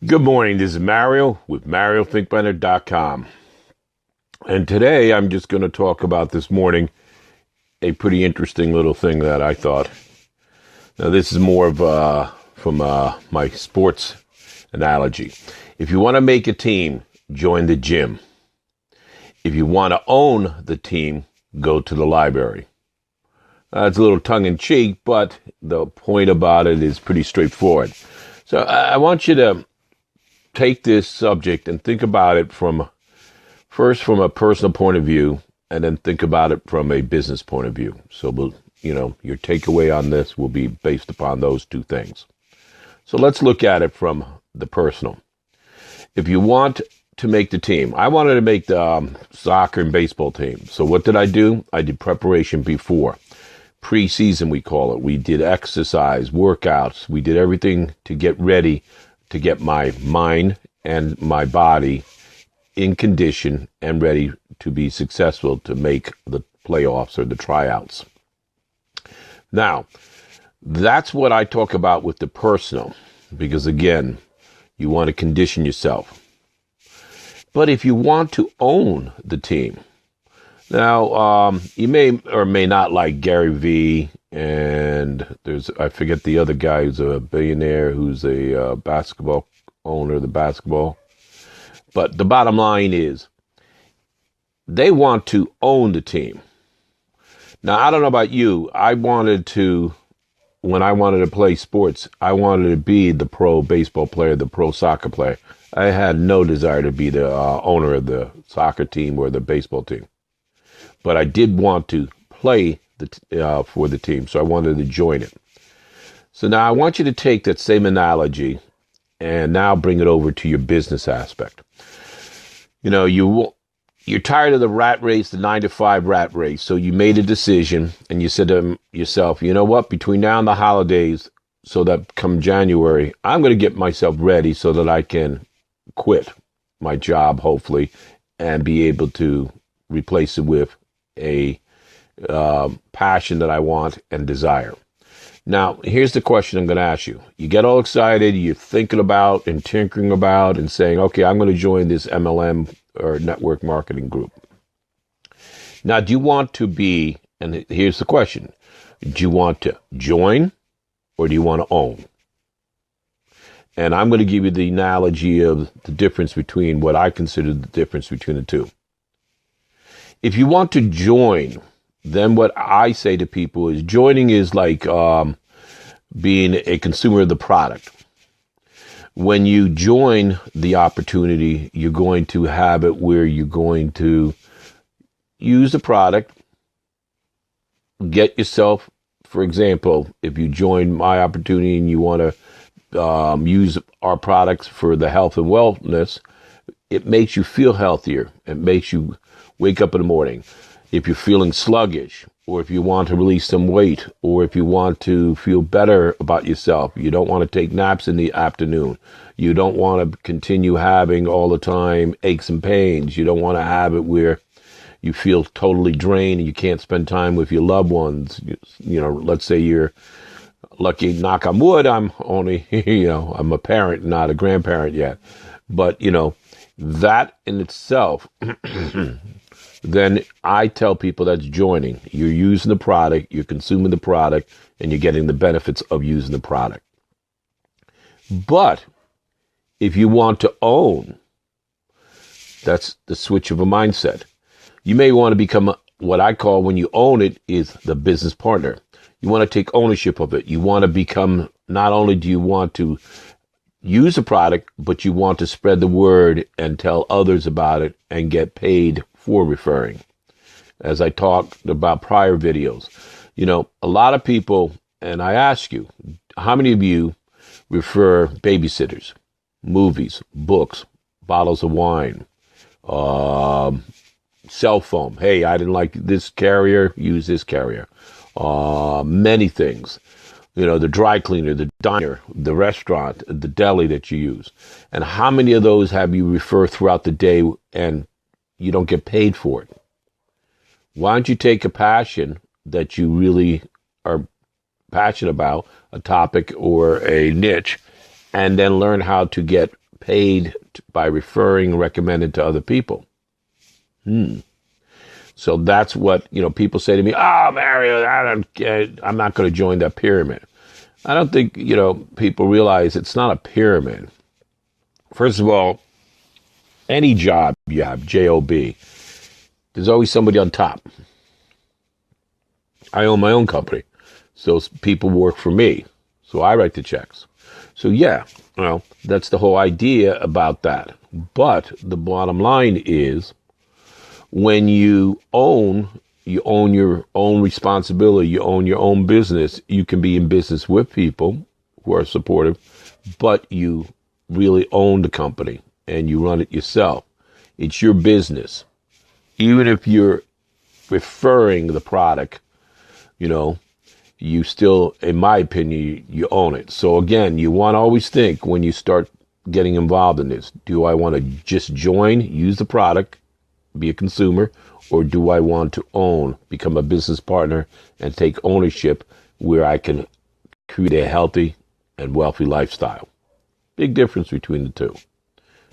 Good morning. This is Mario with MarioMFinkbiner.com. And today I'm just going to talk about this morning a pretty interesting little thing that I thought. Now, this is more of from my sports analogy. If you want to make a team, join the gym. If you want to own the team, go to the library. It's a little tongue-in-cheek, but the point about it is pretty straightforward. So I want you to take this subject and think about it first from a personal point of view, and then think about it from a business point of view. So your takeaway on this will be based upon those two things. So let's look at it from the personal. If you want to make the team, I wanted to make the soccer and baseball team. So what did I do? I did preparation before. Pre-season, we call it. We did exercise, workouts. We did everything to get ready to get my mind and my body in condition and ready to be successful to make the playoffs or the tryouts. Now, that's what I talk about with the personal, because again, you want to condition yourself. But if you want to own the team, now you may or may not like Gary Vee, and I forget the other guy who's a billionaire who's a basketball owner of the basketball. But the bottom line is they want to own the team. Now, I don't know about you. When I wanted to play sports, I wanted to be the pro baseball player, the pro soccer player. I had no desire to be the owner of the soccer team or the baseball team. But I did want to play for the team, so I wanted to join it. So now I want you to take that same analogy and now bring it over to your business aspect. You're tired of the rat race, the 9-to-5 rat race, so you made a decision and you said to yourself, you know what, between now and the holidays, so that come January, I'm going to get myself ready so that I can quit my job, hopefully, and be able to replace it with a passion that I want and desire. Now, here's the question I'm going to ask you. You get all excited, you're thinking about and tinkering about and saying, okay, I'm going to join this MLM or network marketing group. Now, do you want to be, and here's the question, do you want to join or do you want to own? And I'm going to give you the analogy of the difference between what I consider the difference between the two. If you want to join, then what I say to people is joining is like being a consumer of the product. When you join the opportunity, you're going to have it where you're going to use the product, get yourself, for example, if you join my opportunity and you want to use our products for the health and wellness, it makes you feel healthier. It makes you wake up in the morning. If you're feeling sluggish, or if you want to release some weight, or if you want to feel better about yourself, you don't want to take naps in the afternoon. You don't want to continue having all the time aches and pains. You don't want to have it where you feel totally drained and you can't spend time with your loved ones. Let's say you're lucky, knock on wood, I'm only, I'm a parent, not a grandparent yet. But, that in itself, then I tell people that's joining. You're using the product, you're consuming the product, and you're getting the benefits of using the product. But if you want to own, that's the switch of a mindset. You may want to become what I call, when you own it, is the business partner. You want to take ownership of it. You want to become, not only do you want to use the product, but you want to spread the word and tell others about it and get paid for referring. As I talked about prior videos, a lot of people, and I ask you, how many of you refer babysitters, movies, books, bottles of wine, cell phone? Hey, I didn't like this carrier, use this carrier. Many things. The dry cleaner, the diner, the restaurant, the deli that you use. And how many of those have you refer throughout the day and you don't get paid for it? Why don't you take a passion that you really are passionate about, a topic or a niche, and then learn how to get paid by referring and recommended to other people. So that's what, people say to me, oh, Mario, I'm not going to join that pyramid. I don't think, people realize it's not a pyramid. First of all, any job you have, J-O-B, there's always somebody on top. I own my own company, so people work for me. So I write the checks. So yeah, that's the whole idea about that. But the bottom line is, when you own your own responsibility, you own your own business, you can be in business with people who are supportive, but you really own the company and you run it yourself. It's your business. Even if you're referring the product, you still, in my opinion, you own it. So again, you want to always think when you start getting involved in this, do I want to just join, use the product, be a consumer, or do I want to own, become a business partner and take ownership where I can create a healthy and wealthy lifestyle? Big difference between the two.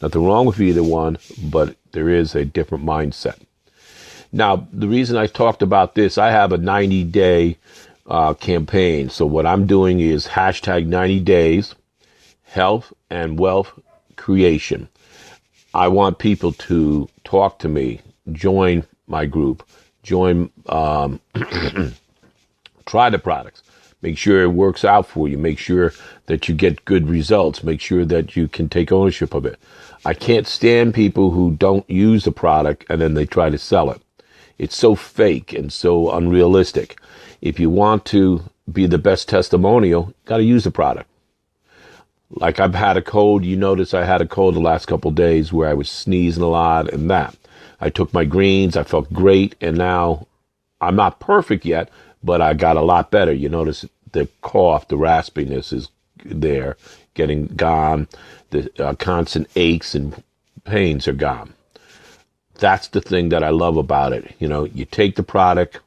Nothing wrong with either one, but there is a different mindset. Now, the reason I talked about this, I have a 90-day campaign. So what I'm doing is hashtag 90 days, health and wealth creation. I want people to talk to me, join my group, try the products, make sure it works out for you, make sure that you get good results, make sure that you can take ownership of it. I can't stand people who don't use the product and then they try to sell it. It's so fake and so unrealistic. If you want to be the best testimonial, you got to use the product. Like I've had a cold. You notice I had a cold the last couple of days where I was sneezing a lot and that. I took my greens. I felt great. And now I'm not perfect yet, but I got a lot better. You notice the cough, the raspiness is there, getting gone. The constant aches and pains are gone. That's the thing that I love about it. You take the product,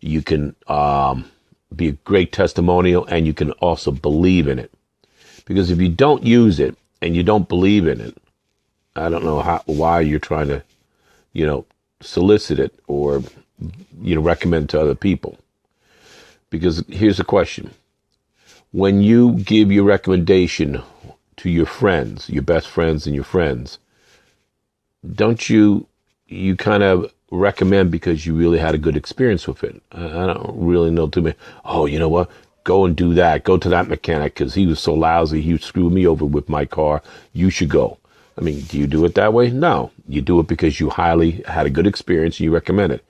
you can be a great testimonial, and you can also believe in it. Because if you don't use it and you don't believe in it, I don't know why you're trying to, solicit it or, recommend to other people. Because here's the question. When you give your recommendation to your friends, your best friends and your friends, don't you kind of recommend because you really had a good experience with it? I don't really know too many. Oh, you know what? Go and do that. Go to that mechanic because he was so lousy. He screwed me over with my car. You should go. I mean, do you do it that way? No. You do it because you highly had a good experience and you recommend it.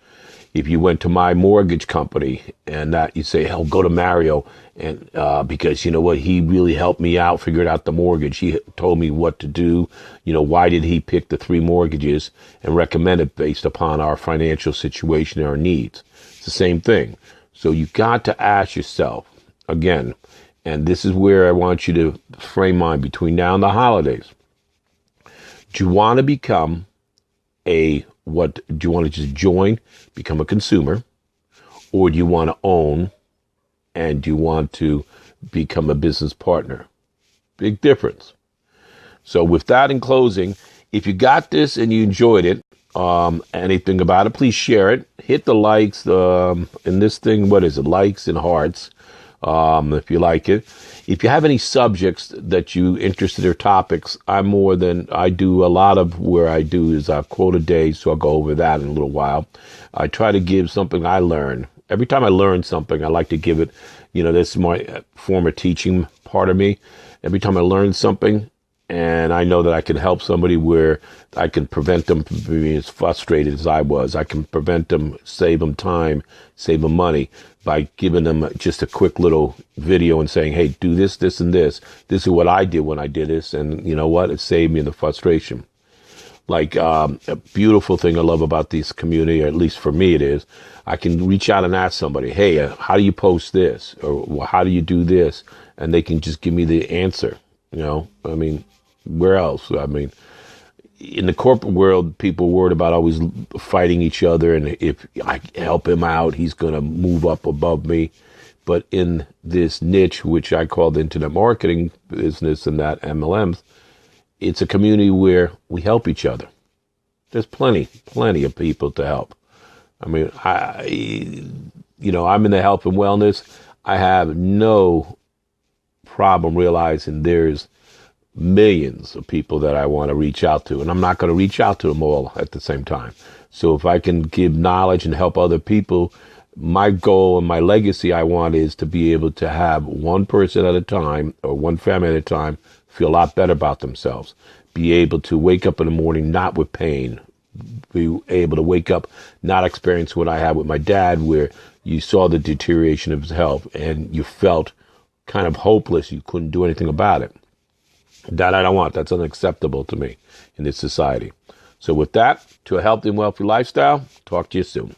If you went to my mortgage company and that you say, "Hell, go to Mario," and because you know what, he really helped me out, figured out the mortgage. He told me what to do. Why did he pick the 3 mortgages and recommend it based upon our financial situation and our needs? It's the same thing. So you got to ask yourself again, and this is where I want you to frame mind between now and the holidays. Do you want to become do you want to just join, become a consumer, or do you want to own and do you want to become a business partner? Big difference. So with that in closing, if you got this and you enjoyed it, anything about it, please share it. Hit the likes, in this thing, what is it? Likes and hearts. If you like it. If you have any subjects that you interested or topics, I do a lot of where I do is a quote a day, so I'll go over that in a little while. I try to give something I learn. Every time I learn something, I like to give it, this is my former teaching part of me. Every time I learn something, and I know that I can help somebody where I can prevent them from being as frustrated as I was. I can prevent them, save them time, save them money by giving them just a quick little video and saying, hey, do this, this, and this. This is what I did when I did this. And you know what? It saved me the frustration. Like a beautiful thing I love about this community, or at least for me it is, I can reach out and ask somebody, hey, how do you post this? Or how do you do this? And they can just give me the answer. Where else? In the corporate world, people are worried about always fighting each other. And if I help him out, he's going to move up above me. But in this niche, which I call the internet marketing business and that MLMs, it's a community where we help each other. There's plenty of people to help. I mean, I'm in the health and wellness. I have no problem realizing there's millions of people that I want to reach out to, and I'm not going to reach out to them all at the same time. So if I can give knowledge and help other people, my goal and my legacy I want is to be able to have one person at a time or one family at a time feel a lot better about themselves, be able to wake up in the morning not with pain, be able to wake up not experience what I had with my dad, where you saw the deterioration of his health and you felt kind of hopeless. You couldn't do anything about it. That I don't want. That's unacceptable to me in this society. So with that, to a healthy and wealthy lifestyle, talk to you soon.